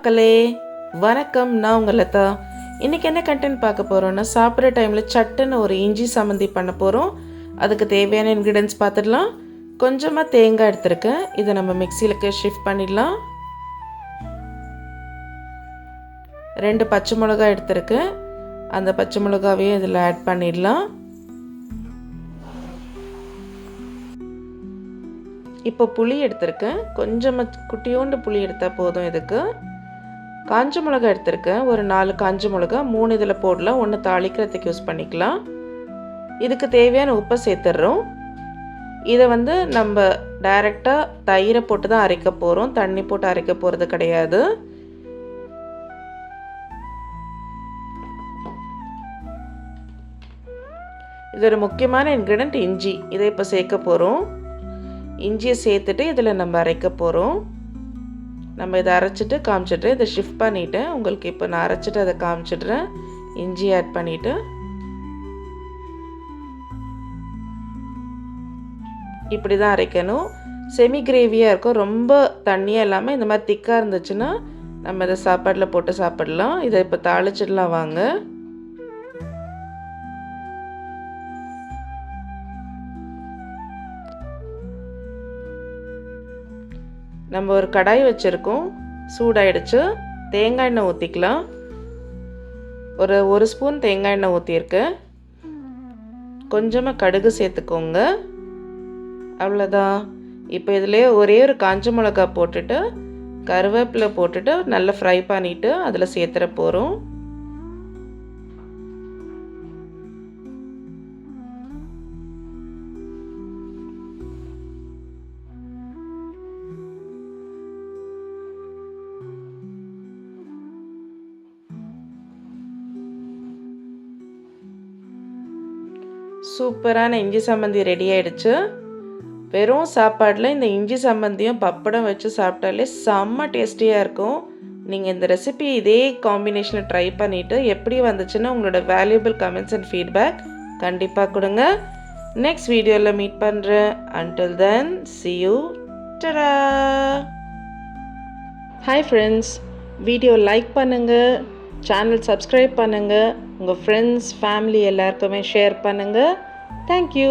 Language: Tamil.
மக்களே, வணக்கம். நான் உங்கள் லதா. இன்றைக்கி என்ன கண்டென்ட் பார்க்க போகிறோன்னா, சாப்பிட்ற டைமில் சட்டுன்னு ஒரு இஞ்சி சம்மந்தி பண்ண போகிறோம். அதுக்கு தேவையான இன்க்ரீடியன்ஸ் பார்த்துடலாம். கொஞ்சமாக தேங்காய் எடுத்துருக்கேன். இதை நம்ம மிக்சியிலுக்கு ஷிஃப்ட் பண்ணிடலாம். 2 பச்சை மிளகாய் எடுத்துருக்கேன். அந்த பச்சை மிளகாவையும் இதில் ஆட் பண்ணிடலாம். இப்போ புளி எடுத்திருக்கேன். கொஞ்சமாக குட்டியோண்டு புளி எடுத்தால் போதும். இதுக்கு காஞ்ச மிளகா எடுத்திருக்கேன். ஒரு 4 காஞ்ச மிளகா, 3 இதில் போடலாம், 1 தாளிக்கிறதுக்கு யூஸ் பண்ணிக்கலாம். இதுக்கு தேவையான உப்பை சேர்த்துடுறோம். இதை நம்ம டைரெக்டாக தயிரை போட்டு தான் அரைக்க போகிறோம். தண்ணி போட்டு அரைக்க போகிறது கிடையாது. இது ஒரு முக்கியமான இன்க்ரீடியன்ட் இஞ்சி. இதை இப்போ சேர்க்க போகிறோம். இஞ்சியை சேர்த்துட்டு இதில் நம்ம அரைக்க போகிறோம். நம்ம இதை அரைச்சிட்டு காமிச்சிட்றேன். இதை ஷிஃப்ட் பண்ணிவிட்டேன். உங்களுக்கு இப்போ நான் அரைச்சிட்டு அதை காமிச்சிட்றேன். இஞ்சி ஆட் பண்ணிவிட்டு இப்படி தான் அரைக்கணும். செமி கிரேவியாக இருக்கும். ரொம்ப தண்ணியாக இல்லாமல் இந்த மாதிரி திக்காக இருந்துச்சுன்னா நம்ம இதை சாப்பாட்டில் போட்டு சாப்பிடலாம். இதை இப்போ தாளிச்சிடலாம் வாங்க. நம்ம ஒரு கடாய் வச்சுருக்கோம். சூடாயிடுச்சு. தேங்காய் எண்ணெய் ஊற்றிக்கலாம். ஒரு ஸ்பூன் தேங்காய் எண்ணெய் ஊற்றியிருக்கேன். கொஞ்சமாக கடுகு சேர்த்துக்கோங்க. அவ்வளோதான். இப்போ இதிலே ஒரே ஒரு காஞ்ச மிளகா போட்டுட்டு கருவேப்பிலை போட்டுட்டு நல்லா ஃப்ரை பண்ணிவிட்டு அதில் சேர்த்துற போகிறோம். சூப்பரான இஞ்சி சம்மந்தி ரெடி ஆகிடுச்சு. வெறும் சாப்பாடில் இந்த இஞ்சி சம்மந்தியும் பப்படம் வச்சு சாப்பிட்டாலே செம்ம டேஸ்டியாக இருக்கும். நீங்கள் இந்த ரெசிபி இதே காம்பினேஷனில் ட்ரை பண்ணிவிட்டு எப்படி வந்துச்சுன்னு உங்களோட வேல்யூபிள் கமெண்ட்ஸ் அண்ட் ஃபீட்பேக் கண்டிப்பாக கொடுங்க. நெக்ஸ்ட் வீடியோவில் மீட் பண்ணுறேன். Until then see you. Ta-da! Hi friends, video like பண்ணுங்கள், சேனல் சப்ஸ்கிரைப் பண்ணுங்கள், உங்கள் ஃப்ரெண்ட்ஸ் ஃபேமிலி எல்லாருக்குமே ஷேர் பண்ணுங்கள். தேங்க்யூ.